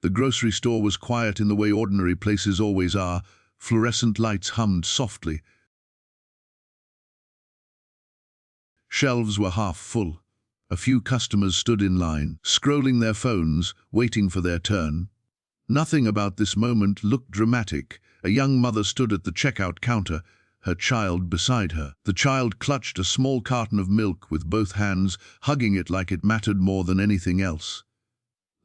The grocery store was quiet in the way ordinary places always are. Fluorescent lights hummed softly. Shelves were half full. A few customers stood in line, scrolling their phones, waiting for their turn. Nothing about this moment looked dramatic. A young mother stood at the checkout counter, her child beside her. The child clutched a small carton of milk with both hands, hugging it like it mattered more than anything else.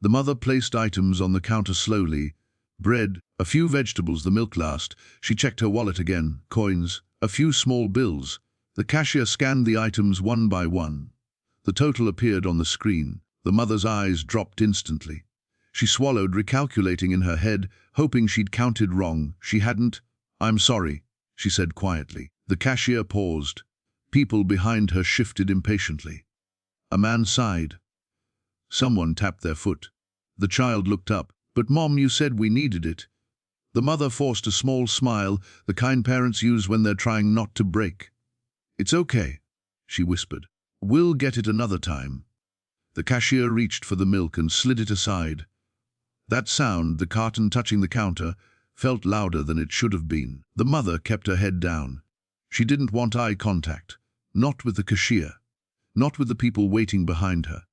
The mother placed items on the counter slowly. Bread, a few vegetables, the milk last. She checked her wallet again. Coins, a few small bills. The cashier scanned the items one by one. The total appeared on the screen. The mother's eyes dropped instantly. She swallowed, recalculating in her head, hoping she'd counted wrong. She hadn't. "I'm sorry," she said quietly. The cashier paused. People behind her shifted impatiently. A man sighed. Someone tapped their foot. The child looked up. "But Mom, you said we needed it." The mother forced a small smile, the kind parents use when they're trying not to break. "It's okay," she whispered. "We'll get it another time." The cashier reached for the milk and slid it aside. That sound, the carton touching the counter, felt louder than it should have been. The mother kept her head down. She didn't want eye contact. Not with the cashier. Not with the people waiting behind her.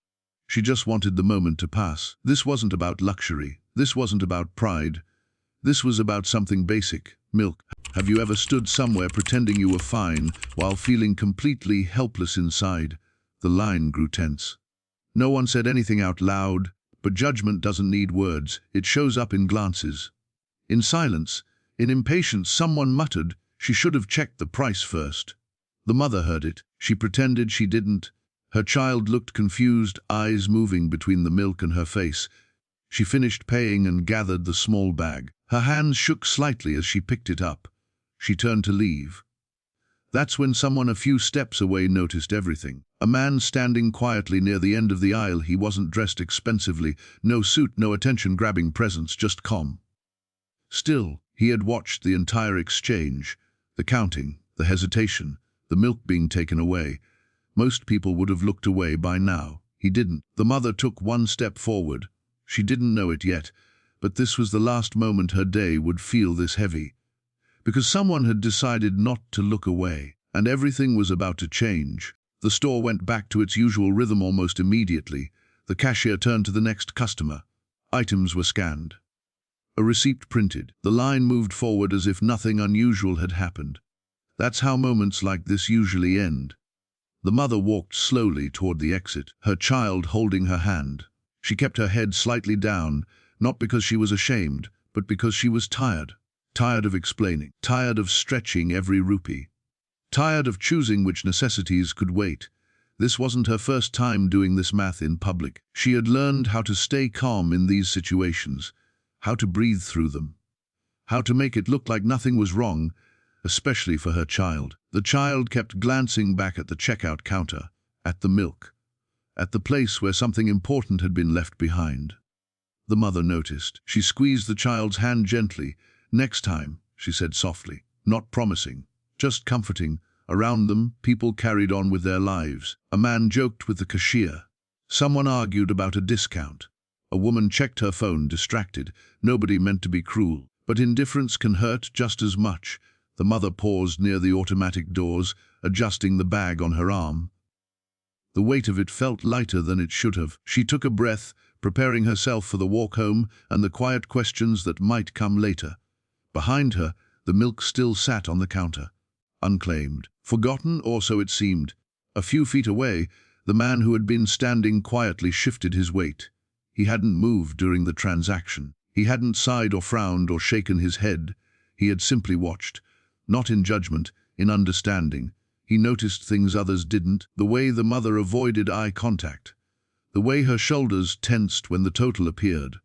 She just wanted the moment to pass. This wasn't about luxury. This wasn't about pride. This was about something basic. Milk. Have you ever stood somewhere pretending you were fine while feeling completely helpless inside? The line grew tense. No one said anything out loud, but judgment doesn't need words. It shows up in glances. In silence, in impatience, someone muttered, "She should have checked the price first." The mother heard it. She pretended she didn't. Her child looked confused, eyes moving between the milk and her face. She finished paying and gathered the small bag. Her hands shook slightly as she picked it up. She turned to leave. That's when someone a few steps away noticed everything. A man standing quietly near the end of the aisle. He wasn't dressed expensively. No suit, no attention-grabbing presence, just calm. Still, he had watched the entire exchange. The counting, the hesitation, the milk being taken away. Most people would have looked away by now. He didn't. The mother took one step forward. She didn't know it yet, but this was the last moment her day would feel this heavy. Because someone had decided not to look away, and everything was about to change. The store went back to its usual rhythm almost immediately. The cashier turned to the next customer. Items were scanned. A receipt printed. The line moved forward as if nothing unusual had happened. That's how moments like this usually end. The mother walked slowly toward the exit, her child holding her hand. She kept her head slightly down, not because she was ashamed, but because she was tired. Tired of explaining, tired of stretching every rupee, tired of choosing which necessities could wait. This wasn't her first time doing this math in public. She had learned how to stay calm in these situations, how to breathe through them, how to make it look like nothing was wrong, especially for her child. The child kept glancing back at the checkout counter, at the milk, at the place where something important had been left behind. The mother noticed. She squeezed the child's hand gently. "Next time," she said softly, not promising, just comforting. Around them, people carried on with their lives. A man joked with the cashier. Someone argued about a discount. A woman checked her phone, distracted. Nobody meant to be cruel, but indifference can hurt just as much. The mother paused near the automatic doors, adjusting the bag on her arm. The weight of it felt lighter than it should have. She took a breath, preparing herself for the walk home and the quiet questions that might come later. Behind her, the milk still sat on the counter, unclaimed, forgotten, or so it seemed. A few feet away, the man who had been standing quietly shifted his weight. He hadn't moved during the transaction. He hadn't sighed or frowned or shaken his head. He had simply watched. Not in judgment, in understanding. He noticed things others didn't, the way the mother avoided eye contact, the way her shoulders tensed when the total appeared,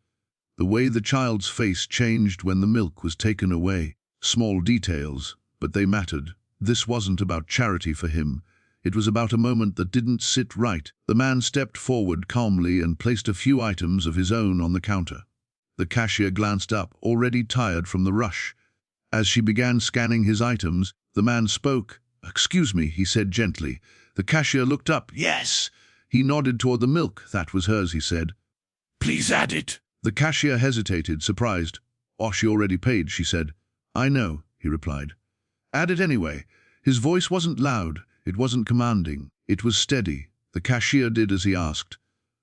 the way the child's face changed when the milk was taken away. Small details, but they mattered. This wasn't about charity for him. It was about a moment that didn't sit right. The man stepped forward calmly and placed a few items of his own on the counter. The cashier glanced up, already tired from the rush. As she began scanning his items, the man spoke. "Excuse me," he said gently. The cashier looked up. "Yes." He nodded toward the milk. "That was hers," he said. "Please add it." The cashier hesitated, surprised. "Oh, she already paid," she said. "I know," he replied. "Add it anyway." His voice wasn't loud, it wasn't commanding, it was steady. The cashier did as he asked.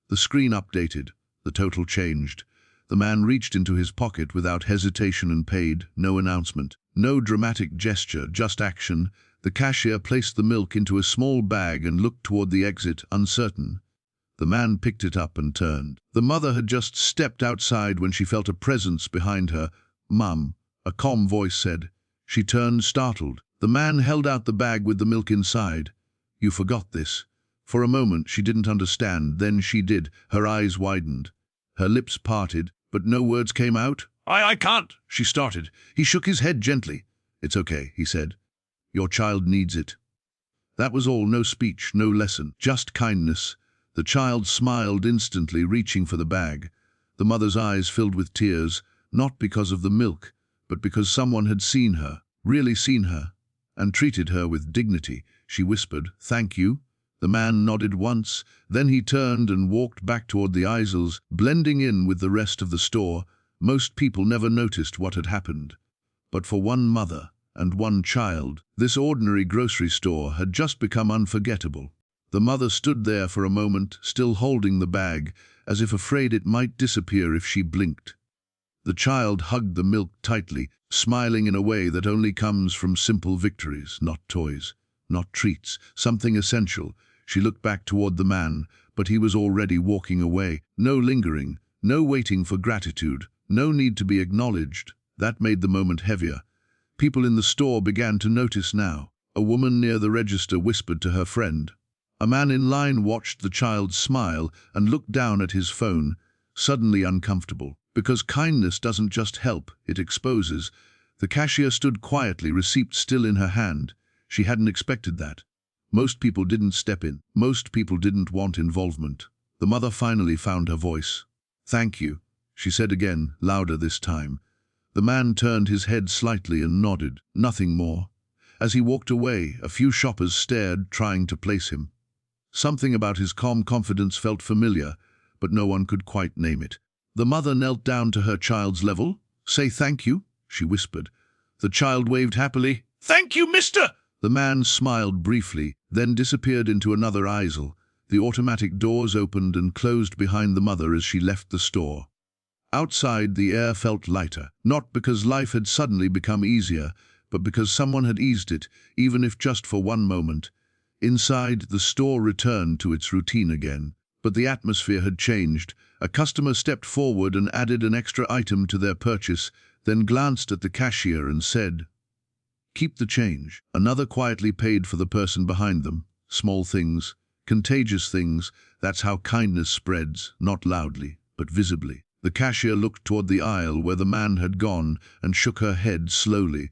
The screen updated, the total changed. The man reached into his pocket without hesitation and paid, no announcement, no dramatic gesture, just action. The cashier placed the milk into a small bag and looked toward the exit, uncertain. The man picked it up and turned. The mother had just stepped outside when she felt a presence behind her. "Mum," a calm voice said. She turned, startled. The man held out the bag with the milk inside. "You forgot this." For a moment she didn't understand, then she did. Her eyes widened. Her lips parted, but no words came out. I can't," she started. He shook his head gently. "It's okay," he said. "Your child needs it." That was all, no speech, no lesson, just kindness. The child smiled instantly, reaching for the bag. The mother's eyes filled with tears, not because of the milk, but because someone had seen her, really seen her, and treated her with dignity. She whispered, "Thank you." The man nodded once, then he turned and walked back toward the aisles, blending in with the rest of the store. Most people never noticed what had happened. But for one mother and one child, this ordinary grocery store had just become unforgettable. The mother stood there for a moment, still holding the bag, as if afraid it might disappear if she blinked. The child hugged the milk tightly, smiling in a way that only comes from simple victories, not toys, not treats, something essential. She looked back toward the man, but he was already walking away. No lingering, no waiting for gratitude, no need to be acknowledged. That made the moment heavier. People in the store began to notice now. A woman near the register whispered to her friend. A man in line watched the child smile and looked down at his phone, suddenly uncomfortable. Because kindness doesn't just help, it exposes. The cashier stood quietly, receipt still in her hand. She hadn't expected that. Most people didn't step in. Most people didn't want involvement. The mother finally found her voice. "Thank you," she said again, louder this time. The man turned his head slightly and nodded. Nothing more. As he walked away, a few shoppers stared, trying to place him. Something about his calm confidence felt familiar, but no one could quite name it. The mother knelt down to her child's level. "Say thank you," she whispered. The child waved happily. "Thank you, mister!" The man smiled briefly, then disappeared into another aisle. The automatic doors opened and closed behind the mother as she left the store. Outside, the air felt lighter, not because life had suddenly become easier, but because someone had eased it, even if just for one moment. Inside, the store returned to its routine again, but the atmosphere had changed. A customer stepped forward and added an extra item to their purchase, then glanced at the cashier and said, "Keep the change." Another quietly paid for the person behind them. Small things, contagious things, that's how kindness spreads, not loudly, but visibly. The cashier looked toward the aisle where the man had gone and shook her head slowly,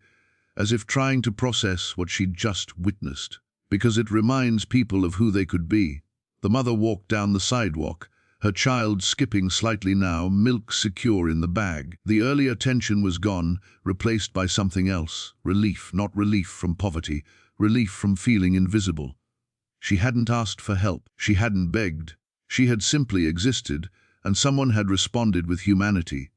as if trying to process what she'd just witnessed, because it reminds people of who they could be. The mother walked down the sidewalk, her child skipping slightly now, milk secure in the bag. The earlier tension was gone, replaced by something else. Relief, not relief from poverty, relief from feeling invisible. She hadn't asked for help, she hadn't begged. She had simply existed, and someone had responded with humanity.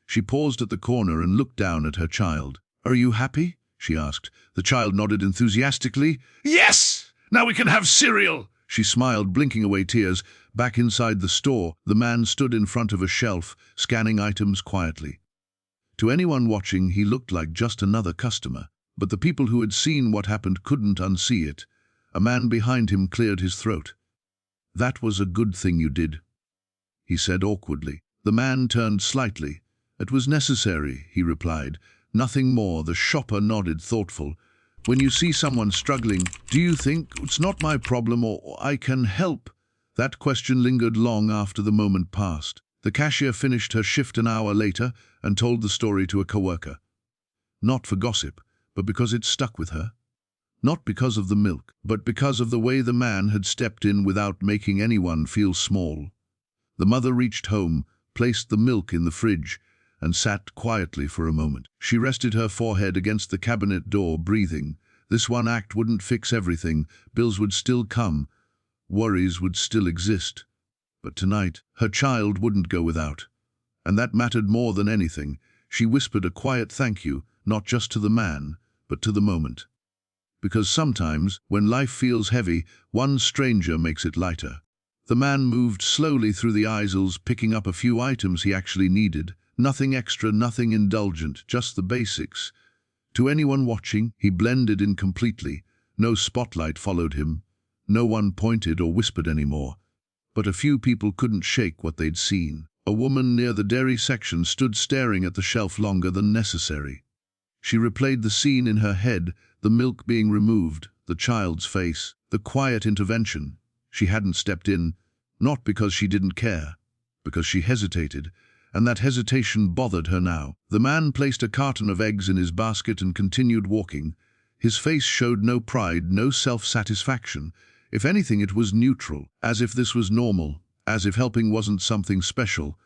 She paused at the corner and looked down at her child. "Are you happy?" she asked. The child nodded enthusiastically. "Yes! Now we can have cereal!" She smiled, blinking away tears. Back inside the store, the man stood in front of a shelf, scanning items quietly. To anyone watching, he looked like just another customer. But the people who had seen what happened couldn't unsee it. A man behind him cleared his throat. "That was a good thing you did," he said awkwardly. The man turned slightly. "It was necessary," he replied. "Nothing more." The shopper nodded, thoughtful. "When you see someone struggling, do you think, it's not my problem or I can help?" That question lingered long after the moment passed. The cashier finished her shift an hour later and told the story to a coworker. Not for gossip, but because it stuck with her. Not because of the milk, but because of the way the man had stepped in without making anyone feel small. The mother reached home, placed the milk in the fridge, and sat quietly for a moment. She rested her forehead against the cabinet door, breathing. This one act wouldn't fix everything. Bills would still come. Worries would still exist. But tonight, her child wouldn't go without. And that mattered more than anything. She whispered a quiet thank you, not just to the man, but to the moment. Because sometimes, when life feels heavy, one stranger makes it lighter. The man moved slowly through the aisles, picking up a few items he actually needed. Nothing extra, nothing indulgent, just the basics. To anyone watching, he blended in completely. No spotlight followed him. No one pointed or whispered anymore. But a few people couldn't shake what they'd seen. A woman near the dairy section stood staring at the shelf longer than necessary. She replayed the scene in her head, the milk being removed, the child's face, the quiet intervention. She hadn't stepped in, not because she didn't care, because she hesitated, and that hesitation bothered her now. The man placed a carton of eggs in his basket and continued walking. His face showed no pride, no self-satisfaction. If anything, it was neutral, as if this was normal, as if helping wasn't something special.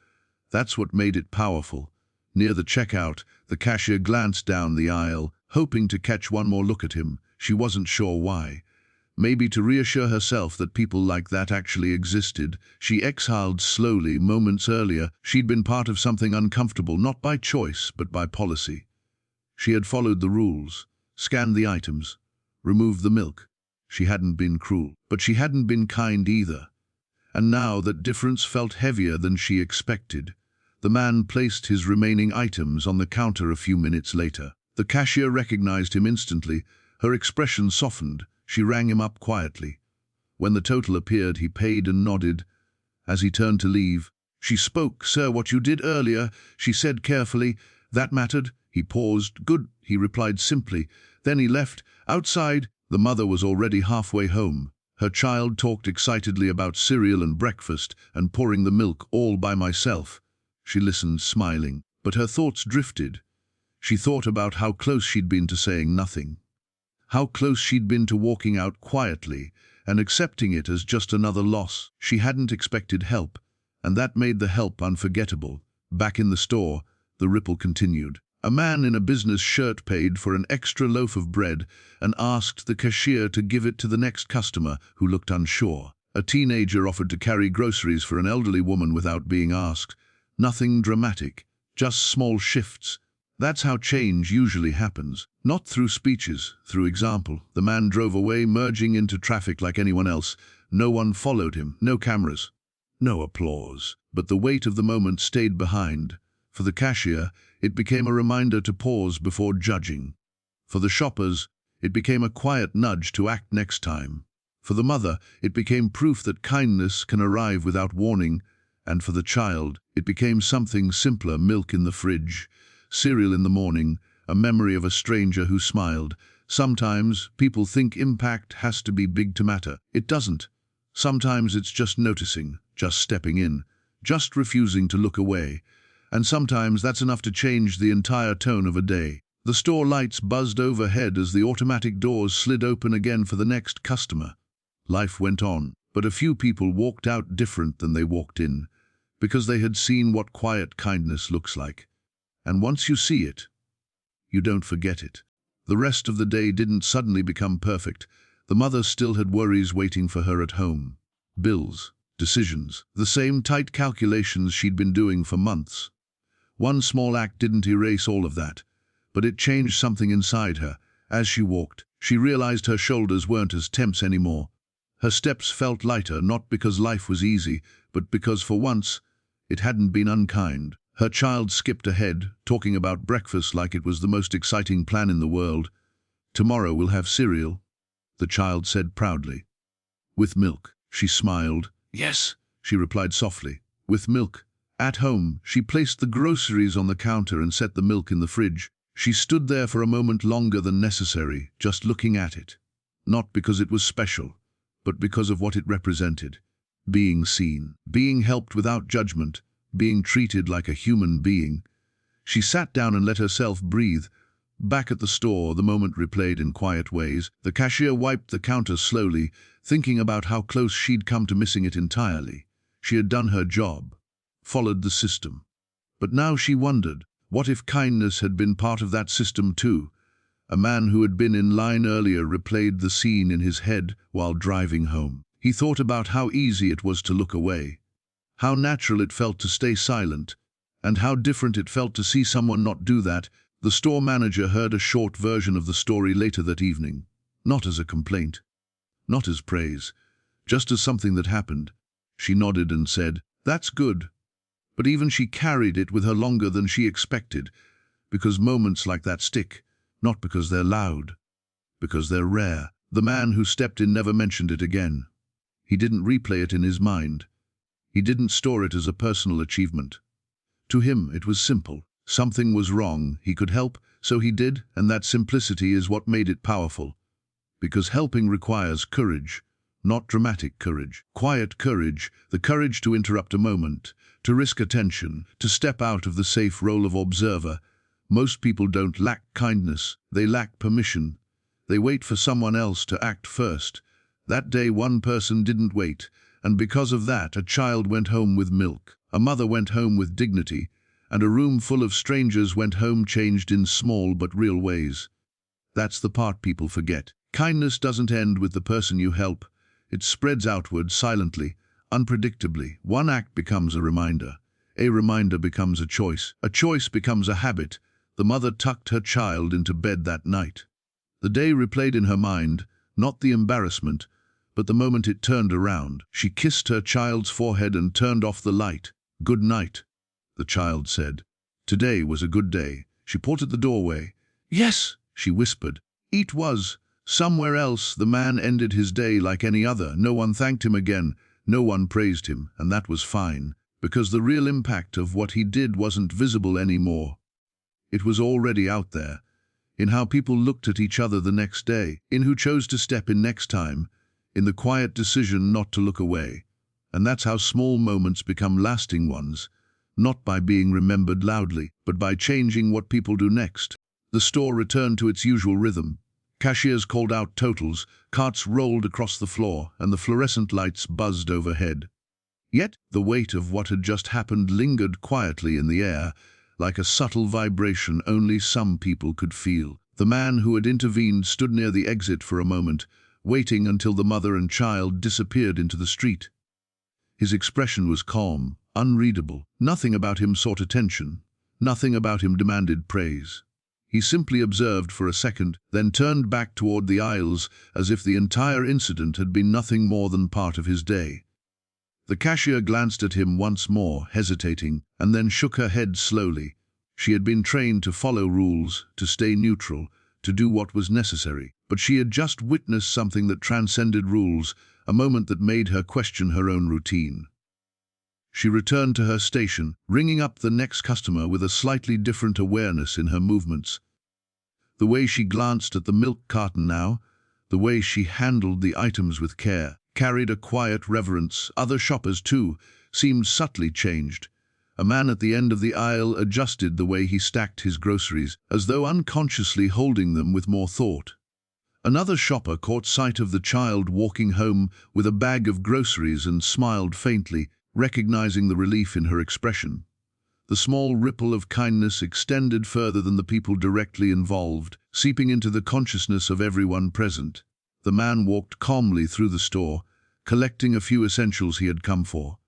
That's what made it powerful. Near the checkout, the cashier glanced down the aisle, hoping to catch one more look at him. She wasn't sure why. Maybe to reassure herself that people like that actually existed. She exhaled slowly. Moments earlier, she'd been part of something uncomfortable, not by choice, but by policy. She had followed the rules, scanned the items, removed the milk. She hadn't been cruel, but she hadn't been kind either. And now that difference felt heavier than she expected. The man placed his remaining items on the counter a few minutes later. The cashier recognized him instantly. Her expression softened. She rang him up quietly. When the total appeared, he paid and nodded. As he turned to leave, she spoke. "Sir, what you did earlier," she said carefully. "That mattered." He paused. "Good," he replied simply. Then he left. Outside, the mother was already halfway home. Her child talked excitedly about cereal and breakfast and pouring the milk all by myself. She listened, smiling, but her thoughts drifted. She thought about how close she'd been to saying nothing. How close she'd been to walking out quietly and accepting it as just another loss. She hadn't expected help, and that made the help unforgettable. Back in the store, the ripple continued. A man in a business shirt paid for an extra loaf of bread and asked the cashier to give it to the next customer who looked unsure. A teenager offered to carry groceries for an elderly woman without being asked. Nothing dramatic, just small shifts. That's how change usually happens. Not through speeches, through example. The man drove away, merging into traffic like anyone else. No one followed him, no cameras, no applause. But the weight of the moment stayed behind. For the cashier, it became a reminder to pause before judging. For the shoppers, it became a quiet nudge to act next time. For the mother, it became proof that kindness can arrive without warning. And for the child, it became something simpler: milk in the fridge, cereal in the morning, a memory of a stranger who smiled. Sometimes people think impact has to be big to matter. It doesn't. Sometimes it's just noticing, just stepping in, just refusing to look away. And sometimes that's enough to change the entire tone of a day. The store lights buzzed overhead as the automatic doors slid open again for the next customer. Life went on, but a few people walked out different than they walked in, because they had seen what quiet kindness looks like. And once you see it, you don't forget it. The rest of the day didn't suddenly become perfect. The mother still had worries waiting for her at home. Bills, decisions, the same tight calculations she'd been doing for months. One small act didn't erase all of that, but it changed something inside her. As she walked, she realized her shoulders weren't as tense anymore. Her steps felt lighter, not because life was easy, but because for once, it hadn't been unkind. Her child skipped ahead, talking about breakfast like it was the most exciting plan in the world. "Tomorrow we'll have cereal," the child said proudly. "With milk." She smiled. "Yes," she replied softly. "With milk." At home, she placed the groceries on the counter and set the milk in the fridge. She stood there for a moment longer than necessary, just looking at it. Not because it was special, but because of what it represented. Being seen, being helped without judgment, being treated like a human being. She sat down and let herself breathe. Back at the store, the moment replayed in quiet ways. The cashier wiped the counter slowly, thinking about how close she'd come to missing it entirely. She had done her job, followed the system. But now she wondered, what if kindness had been part of that system too? A man who had been in line earlier replayed the scene in his head while driving home. He thought about how easy it was to look away, how natural it felt to stay silent, And how different it felt to see someone not do that. The store manager heard a short version of the story later that evening. Not as a complaint, not as praise, just as something that happened. She nodded and said, "That's good." But even she carried it with her longer than she expected, because moments like that stick, not because they're loud, because they're rare. The man who stepped in never mentioned it again. He didn't replay it in his mind. He didn't store it as a personal achievement. To him, it was simple. Something was wrong, he could help, so he did, and that simplicity is what made it powerful. Because helping requires courage, not dramatic courage. Quiet courage, the courage to interrupt a moment, to risk attention, to step out of the safe role of observer. Most people don't lack kindness, they lack permission. They wait for someone else to act first. That day one person didn't wait, and because of that a child went home with milk, a mother went home with dignity, and a room full of strangers went home changed in small but real ways. That's the part people forget. Kindness doesn't end with the person you help. It spreads outward silently, unpredictably. One act becomes a reminder becomes a choice becomes a habit. The mother tucked her child into bed that night. The day replayed in her mind, not the embarrassment, but the moment it turned around. She kissed her child's forehead and turned off the light. "Good night," the child said. Today was a good day. She paused at the doorway. "Yes," she whispered. It was. Somewhere else, the man ended his day like any other. No one thanked him again. No one praised him, and that was fine, because the real impact of what he did wasn't visible anymore. It was already out there, in how people looked at each other the next day, in who chose to step in next time, in the quiet decision not to look away. And that's how small moments become lasting ones, not by being remembered loudly, but by changing what people do next. The store returned to its usual rhythm. Cashiers called out totals, carts rolled across the floor, and the fluorescent lights buzzed overhead. Yet, the weight of what had just happened lingered quietly in the air, like a subtle vibration only some people could feel. The man who had intervened stood near the exit for a moment, waiting until the mother and child disappeared into the street. His expression was calm, unreadable. Nothing about him sought attention. Nothing about him demanded praise. He simply observed for a second, then turned back toward the aisles as if the entire incident had been nothing more than part of his day. The cashier glanced at him once more, hesitating, and then shook her head slowly. She had been trained to follow rules, to stay neutral, to do what was necessary. But she had just witnessed something that transcended rules, a moment that made her question her own routine. She returned to her station, ringing up the next customer with a slightly different awareness in her movements. The way she glanced at the milk carton now, the way she handled the items with care, carried a quiet reverence. Other shoppers, too, seemed subtly changed. A man at the end of the aisle adjusted the way he stacked his groceries, as though unconsciously holding them with more thought. Another shopper caught sight of the child walking home with a bag of groceries and smiled faintly, recognizing the relief in her expression. The small ripple of kindness extended further than the people directly involved, seeping into the consciousness of everyone present. The man walked calmly through the store, collecting a few essentials he had come for.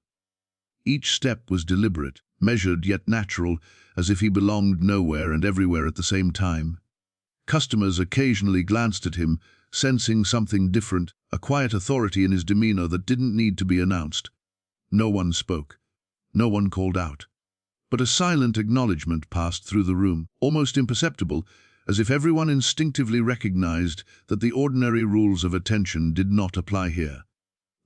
Each step was deliberate, measured yet natural, as if he belonged nowhere and everywhere at the same time. Customers occasionally glanced at him, sensing something different, a quiet authority in his demeanor that didn't need to be announced. No one spoke. No one called out. But a silent acknowledgement passed through the room, almost imperceptible, as if everyone instinctively recognized that the ordinary rules of attention did not apply here.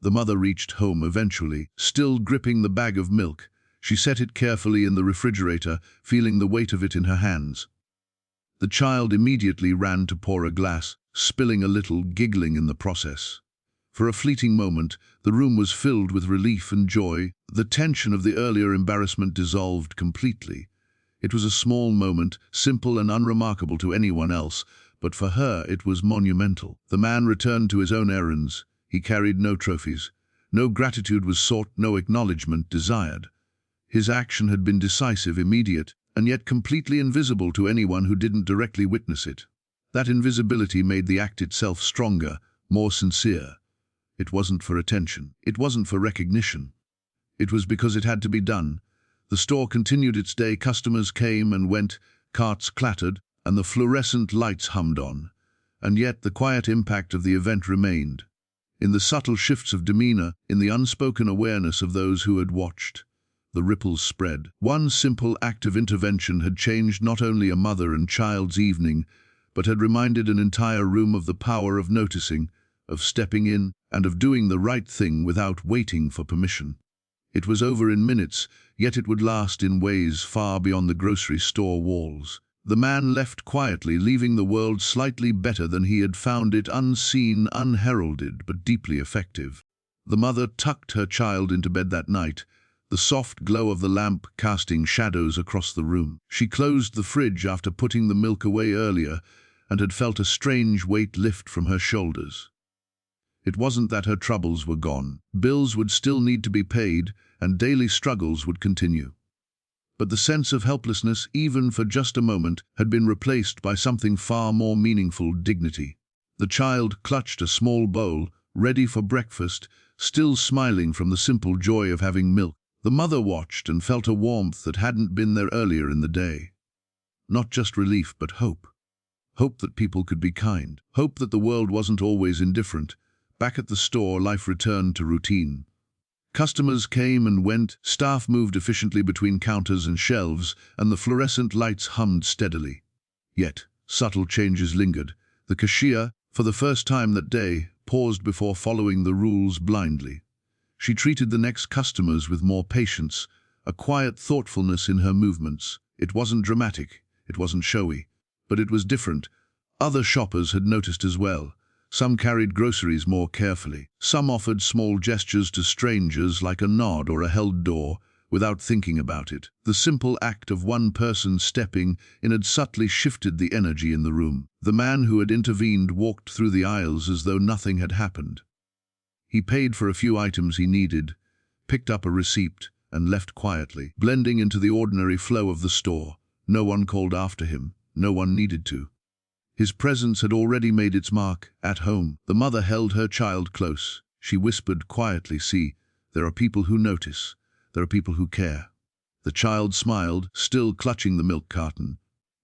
The mother reached home eventually, still gripping the bag of milk. She set it carefully in the refrigerator, feeling the weight of it in her hands. The child immediately ran to pour a glass, spilling a little, giggling in the process. For a fleeting moment, the room was filled with relief and joy. The tension of the earlier embarrassment dissolved completely. It was a small moment, simple and unremarkable to anyone else, but for her it was monumental. The man returned to his own errands. He carried no trophies. No gratitude was sought, no acknowledgement desired. His action had been decisive, immediate, and yet completely invisible to anyone who didn't directly witness it. That invisibility made the act itself stronger, more sincere. It wasn't for attention. It wasn't for recognition. It was because it had to be done. The store continued its day. Customers came and went, carts clattered, and the fluorescent lights hummed on. And yet the quiet impact of the event remained. In the subtle shifts of demeanor, in the unspoken awareness of those who had watched. The ripples spread. One simple act of intervention had changed not only a mother and child's evening, but had reminded an entire room of the power of noticing, of stepping in, and of doing the right thing without waiting for permission. It was over in minutes, yet it would last in ways far beyond the grocery store walls. The man left quietly, leaving the world slightly better than he had found it, unseen, unheralded, but deeply effective. The mother tucked her child into bed that night, the soft glow of the lamp casting shadows across the room. She closed the fridge after putting the milk away earlier, and had felt a strange weight lift from her shoulders. It wasn't that her troubles were gone. Bills would still need to be paid, and daily struggles would continue. But the sense of helplessness, even for just a moment, had been replaced by something far more meaningful: dignity. The child clutched a small bowl, ready for breakfast, still smiling from the simple joy of having milk. The mother watched and felt a warmth that hadn't been there earlier in the day. Not just relief, but hope. Hope that people could be kind. Hope that the world wasn't always indifferent. Back at the store, life returned to routine. Customers came and went, staff moved efficiently between counters and shelves, and the fluorescent lights hummed steadily. Yet, subtle changes lingered. The cashier, for the first time that day, paused before following the rules blindly. She treated the next customers with more patience, a quiet thoughtfulness in her movements. It wasn't dramatic, it wasn't showy, but it was different. Other shoppers had noticed as well. Some carried groceries more carefully. Some offered small gestures to strangers, like a nod or a held door, without thinking about it. The simple act of one person stepping in had subtly shifted the energy in the room. The man who had intervened walked through the aisles as though nothing had happened. He paid for a few items he needed, picked up a receipt, and left quietly, blending into the ordinary flow of the store. No one called after him. No one needed to. His presence had already made its mark at home. The mother held her child close. She whispered quietly, "See, there are people who notice. There are people who care." The child smiled, still clutching the milk carton.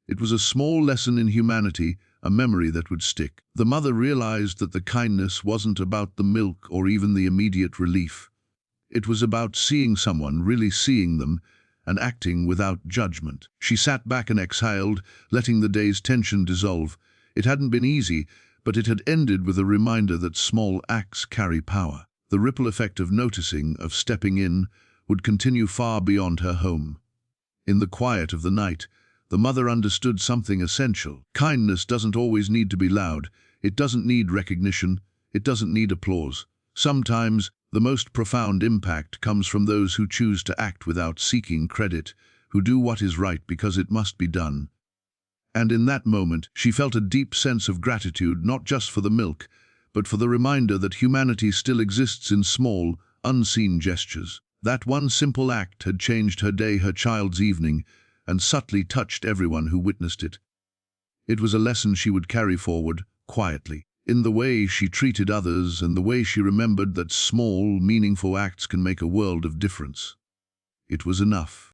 It was a small lesson in humanity, a memory that would stick. The mother realized that the kindness wasn't about the milk or even the immediate relief. It was about seeing someone, really seeing them, and acting without judgment. She sat back and exhaled, letting the day's tension dissolve. It hadn't been easy, but it had ended with a reminder that small acts carry power. The ripple effect of noticing, of stepping in, would continue far beyond her home. In the quiet of the night, the mother understood something essential. Kindness doesn't always need to be loud. It doesn't need recognition. It doesn't need applause. Sometimes, the most profound impact comes from those who choose to act without seeking credit, who do what is right because it must be done. And in that moment, she felt a deep sense of gratitude, not just for the milk, but for the reminder that humanity still exists in small, unseen gestures. That one simple act had changed her day, her child's evening, and subtly touched everyone who witnessed it. It was a lesson she would carry forward, quietly, in the way she treated others and the way she remembered that small, meaningful acts can make a world of difference. It was enough.